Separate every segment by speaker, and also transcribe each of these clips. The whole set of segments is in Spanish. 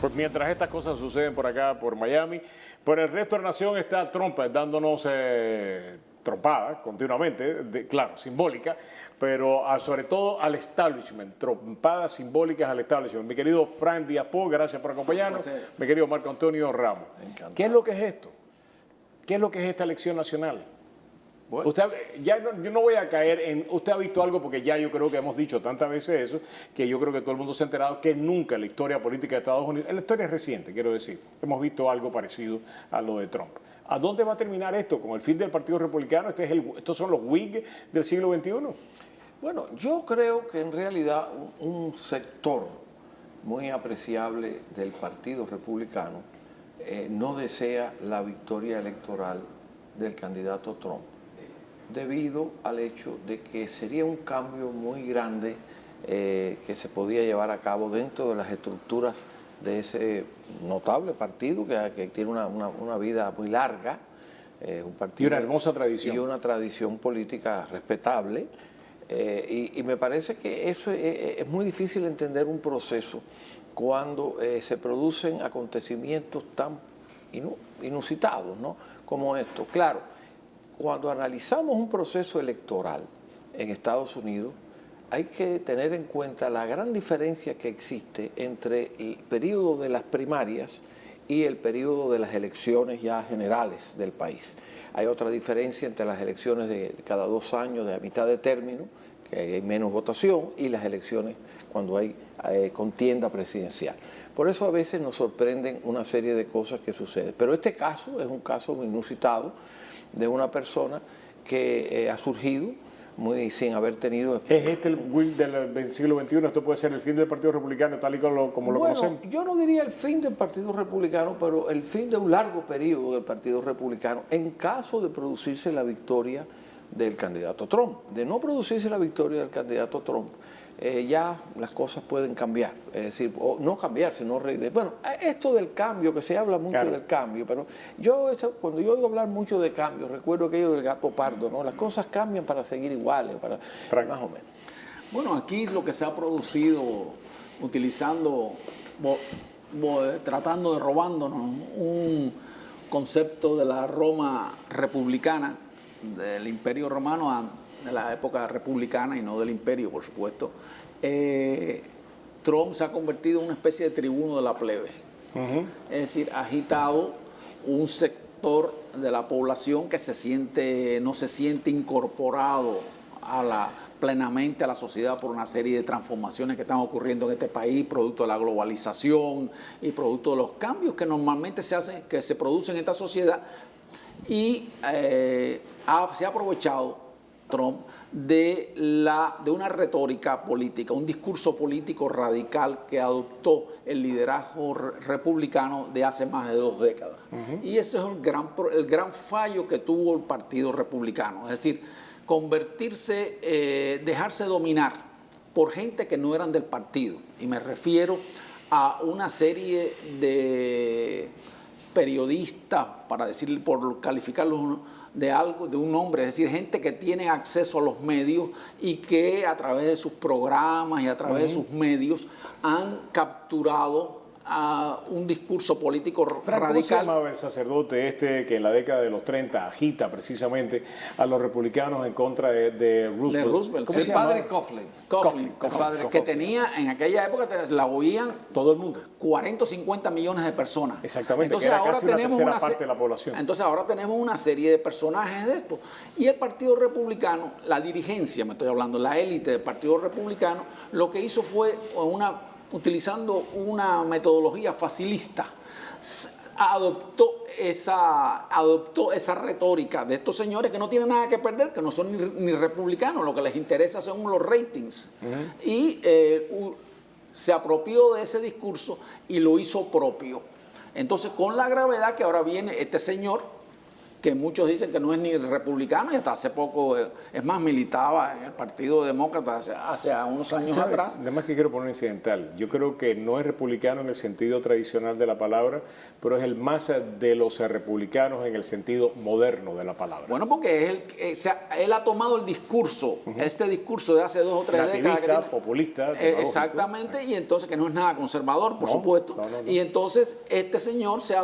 Speaker 1: Pues mientras estas cosas suceden por acá, por Miami, por el resto de la nación está Trump dándonos trompadas continuamente, claro, simbólica, pero sobre todo al establishment, trompadas simbólicas al establishment. Mi querido Frank Diapó, gracias por acompañarnos. Mi querido Marco Antonio Ramos. ¿Qué es lo que es esto? ¿Qué es lo que es esta elección nacional? Bueno. Usted, yo no voy a caer en... Usted ha visto algo, porque ya yo creo que hemos dicho tantas veces eso, que yo creo que todo el mundo se ha enterado que nunca en la historia política de Estados Unidos, en la historia reciente, quiero decir, hemos visto algo parecido a lo de Trump. ¿A dónde va a terminar esto? ¿Con el fin del Partido Republicano? ¿Estos son los Whigs del siglo XXI?
Speaker 2: Bueno, yo creo que en realidad un sector muy apreciable del Partido Republicano no desea la victoria electoral del candidato Trump, debido al hecho de que sería un cambio muy grande que se podía llevar a cabo dentro de las estructuras de ese notable partido que tiene una vida muy larga, un partido
Speaker 1: y una hermosa tradición.
Speaker 2: Y una tradición política respetable. Y me parece que eso es muy difícil entender un proceso cuando se producen acontecimientos tan inusitados, ¿no?, como esto. Claro, cuando analizamos un proceso electoral en Estados Unidos, hay que tener en cuenta la gran diferencia que existe entre el periodo de las primarias y el periodo de las elecciones ya generales del país. Hay otra diferencia entre las elecciones de cada 2 años, de a mitad de término, que hay menos votación, y las elecciones cuando hay contienda presidencial. Por eso a veces nos sorprenden una serie de cosas que suceden. Pero este caso es un caso inusitado de una persona que ha surgido sin haber tenido...
Speaker 1: ¿Es este el Whig del siglo XXI? ¿Esto puede ser el fin del Partido Republicano tal y como lo conocemos?
Speaker 2: Yo no diría el fin del Partido Republicano, pero el fin de un largo periodo del Partido Republicano en caso de producirse la victoria del candidato Trump. De no producirse la victoria del candidato Trump, ya las cosas pueden cambiar, es decir, o no cambiar, sino bueno, esto del cambio, que se habla mucho claro. Del cambio, pero cuando yo oigo hablar mucho de cambio, recuerdo aquello del gato pardo, ¿no? Las cosas cambian para seguir iguales, para más o menos.
Speaker 3: Bueno, aquí lo que se ha producido utilizando, tratando de robándonos un concepto de la Roma republicana, del Imperio Romano, de la época republicana y no del imperio, por supuesto. Trump se ha convertido en una especie de tribuno de la plebe. Es decir, ha agitado un sector de la población que no se siente incorporado plenamente a la sociedad por una serie de transformaciones que están ocurriendo en este país, producto de la globalización y producto de los cambios que normalmente se producen en esta sociedad. Y se ha aprovechado Trump de una retórica política, un discurso político radical que adoptó el liderazgo republicano de hace más de 2 décadas. Y ese es el gran fallo que tuvo el Partido Republicano, es decir, dejarse dominar por gente que no eran del partido. Y me refiero a una serie de periodistas, por calificarlos de un nombre, es decir, gente que tiene acceso a los medios y que a través de sus programas y a través de sus medios han capturado a un discurso político radical.
Speaker 1: ¿Cómo se llamaba el sacerdote que en la década de los 30 agita precisamente a los republicanos en contra de Roosevelt?
Speaker 3: De Roosevelt,
Speaker 1: ¿Cómo se llama?
Speaker 2: Padre Coughlin.
Speaker 3: Que tenía, en aquella época la oían
Speaker 1: todo el mundo.
Speaker 3: 40 o 50 millones de personas.
Speaker 1: Exactamente,
Speaker 3: entonces,
Speaker 1: que era
Speaker 3: ahora
Speaker 1: casi
Speaker 3: tenemos
Speaker 1: una tercera parte de la población.
Speaker 3: Entonces ahora tenemos una serie de personajes de esto. Y el Partido Republicano, la dirigencia, me estoy hablando, la élite del Partido Republicano, lo que hizo fue utilizando una metodología facilista, adoptó esa retórica de estos señores que no tienen nada que perder, que no son ni republicanos, lo que les interesa son los ratings. Y se apropió de ese discurso y lo hizo propio. Entonces, con la gravedad que ahora viene este señor, que muchos dicen que no es ni republicano y hasta hace poco, es más, militaba en el Partido Demócrata hace unos años atrás.
Speaker 1: Además que quiero poner incidental, yo creo que no es republicano en el sentido tradicional de la palabra, pero es el más de los republicanos en el sentido moderno de la palabra.
Speaker 3: Bueno, porque él ha tomado el discurso, este discurso de hace 2 o 3 décadas. Que tiene,
Speaker 1: populista.
Speaker 3: Exactamente, sí. Y entonces que no es nada conservador, por supuesto.
Speaker 1: No.
Speaker 3: Y entonces este señor se ha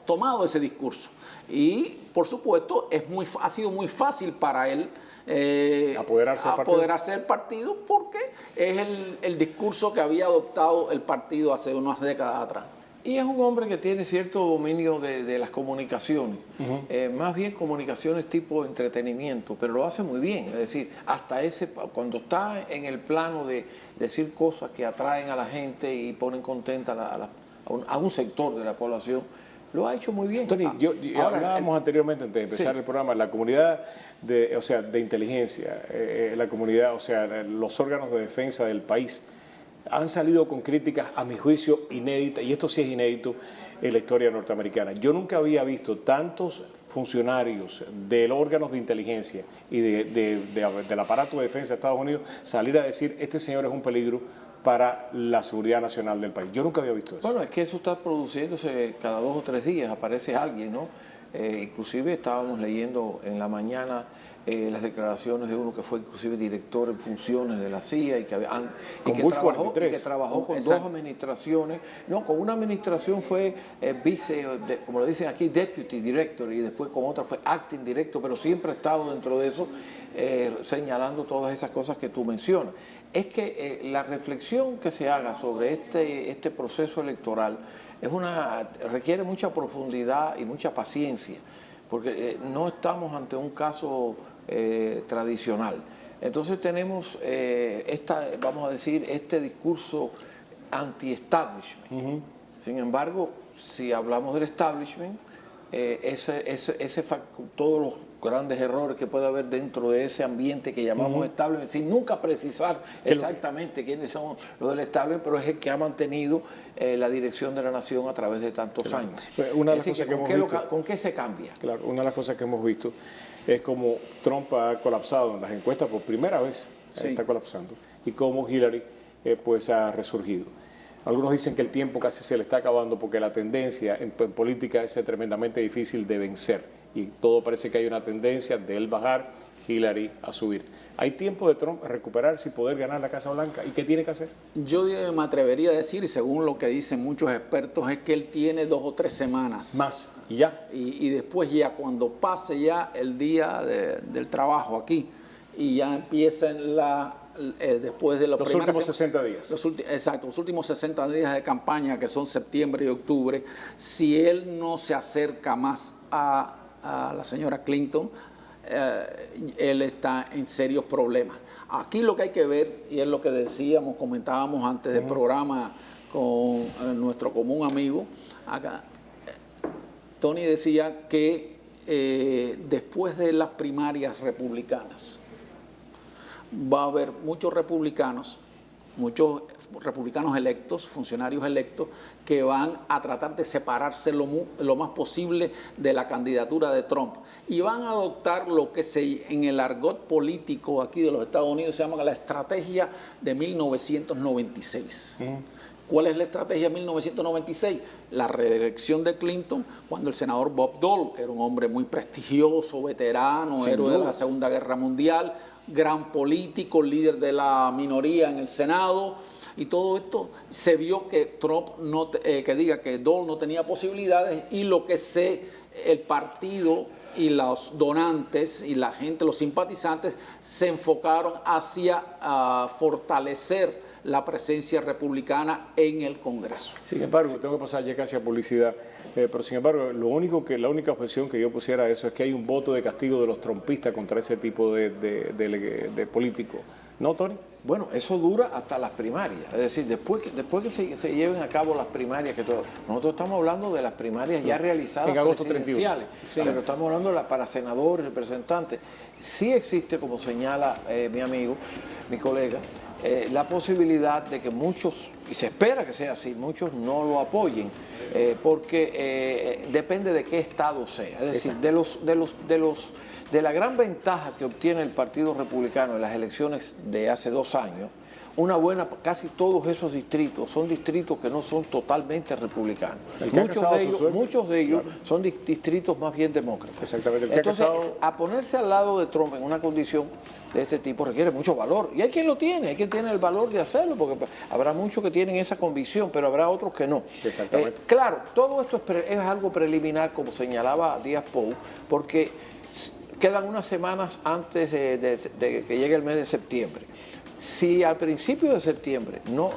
Speaker 3: tomado ese discurso. Y, por supuesto, ha sido muy fácil para él apoderarse del partido porque es el discurso que había adoptado el partido hace unas décadas atrás.
Speaker 2: Y es un hombre que tiene cierto dominio de las comunicaciones, más bien comunicaciones tipo entretenimiento, pero lo hace muy bien. Es decir, cuando está en el plano de decir cosas que atraen a la gente y ponen contenta a un sector de la población, lo ha hecho muy bien.
Speaker 1: Tony, hablábamos anteriormente, antes de empezar el programa, la comunidad de inteligencia, la comunidad, los órganos de defensa del país han salido con críticas, a mi juicio, inéditas, y esto sí es inédito en la historia norteamericana. Yo nunca había visto tantos funcionarios de los órganos de inteligencia y del aparato de defensa de Estados Unidos salir a decir, este señor es un peligro para la seguridad nacional del país. Yo nunca había visto eso.
Speaker 2: Bueno, es que eso está produciéndose cada 2 o 3 días, aparece alguien, ¿no? Inclusive estábamos leyendo en la mañana las declaraciones de uno que fue inclusive director en funciones de la CIA y que trabajó con 2 administraciones. No, con una administración fue como lo dicen aquí, deputy director, y después con otra fue acting director, pero siempre ha estado dentro de eso señalando todas esas cosas que tú mencionas. Es que la reflexión que se haga sobre este proceso electoral requiere mucha profundidad y mucha paciencia, porque no estamos ante un caso tradicional. Entonces tenemos vamos a decir, este discurso anti-establishment. Sin embargo, si hablamos del establishment, todos los grandes errores que puede haber dentro de ese ambiente que llamamos establishment, sin nunca precisar exactamente quiénes son los del establishment, pero es el que ha mantenido la dirección de la nación a través de tantos años.
Speaker 1: Una de las cosas que hemos visto,
Speaker 2: ¿con qué se cambia?
Speaker 1: Claro, una de las cosas que hemos visto es cómo Trump ha colapsado en las encuestas por primera vez, está colapsando, y cómo Hillary pues ha resurgido. Algunos dicen que el tiempo casi se le está acabando porque la tendencia en política es tremendamente difícil de vencer y todo parece que hay una tendencia de él bajar, Hillary a subir. ¿Hay tiempo de Trump a recuperarse y poder ganar la Casa Blanca? ¿Y qué tiene que hacer?
Speaker 3: Yo me atrevería a decir, y según lo que dicen muchos expertos, es que él tiene 2 o 3 semanas.
Speaker 1: Más, y ya.
Speaker 3: Y después ya, cuando pase ya el día del trabajo aquí, y ya empiecen después de los
Speaker 1: últimos 60 días.
Speaker 3: Exacto, los últimos 60 días de campaña, que son septiembre y octubre, si él no se acerca más a la señora Clinton, él está en serios problemas. Aquí lo que hay que ver, y es lo que comentábamos antes del programa con nuestro común amigo, acá, Tony decía que después de las primarias republicanas va a haber muchos republicanos electos, funcionarios electos, que van a tratar de separarse lo más posible de la candidatura de Trump y van a adoptar lo que en el argot político aquí de los Estados Unidos se llama la estrategia de 1996. ¿Cuál es la estrategia de 1996? La reelección de Clinton cuando el senador Bob Dole, que era un hombre muy prestigioso, veterano, héroe de la Segunda Guerra Mundial, gran político, líder de la minoría en el Senado, y todo esto se vio que Trump que Dole no tenía posibilidades, y el partido y los donantes y la gente, los simpatizantes, se enfocaron hacia fortalecer la presencia republicana en el Congreso.
Speaker 1: Sin embargo, tengo que pasar ya casi a publicidad, pero sin embargo, la única objeción que yo pusiera a eso es que hay un voto de castigo de los trumpistas contra ese tipo de políticos. ¿No, Tony?
Speaker 2: Bueno, eso dura hasta las primarias, es decir, después que se lleven a cabo las primarias, nosotros estamos hablando de las primarias ya realizadas
Speaker 1: en agosto
Speaker 2: presidenciales, 31. Pero estamos hablando para senadores, representantes. Sí existe, como señala mi amigo, mi colega, la posibilidad de que muchos, y se espera que sea así, muchos no lo apoyen, porque depende de qué estado sea. Es decir, de la gran ventaja que obtiene el Partido Republicano en las elecciones de hace 2 años, casi todos esos distritos son distritos que no son totalmente republicanos. Muchos de ellos
Speaker 1: claro,
Speaker 2: son distritos más bien demócratas.
Speaker 1: Exactamente.
Speaker 2: Entonces, a ponerse al lado de Trump en una condición de este tipo requiere mucho valor. Y hay quien lo tiene, hay quien tiene el valor de hacerlo, porque habrá muchos que tienen esa convicción, pero habrá otros que no.
Speaker 1: Exactamente.
Speaker 2: Claro, todo esto es algo preliminar, como señalaba Díaz Pou, porque quedan unas semanas antes de que llegue el mes de septiembre. Si al principio de septiembre no...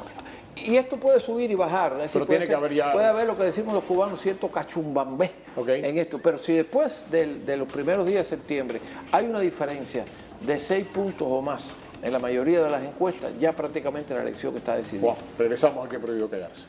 Speaker 2: Y esto puede subir y bajar, es decir, puede haber lo que decimos los cubanos, cierto cachumbambé en esto, pero si después de los primeros días de septiembre hay una diferencia de 6 puntos o más en la mayoría de las encuestas, ya prácticamente la elección está decidida.
Speaker 1: Regresamos aquí a Prohibido Callarse.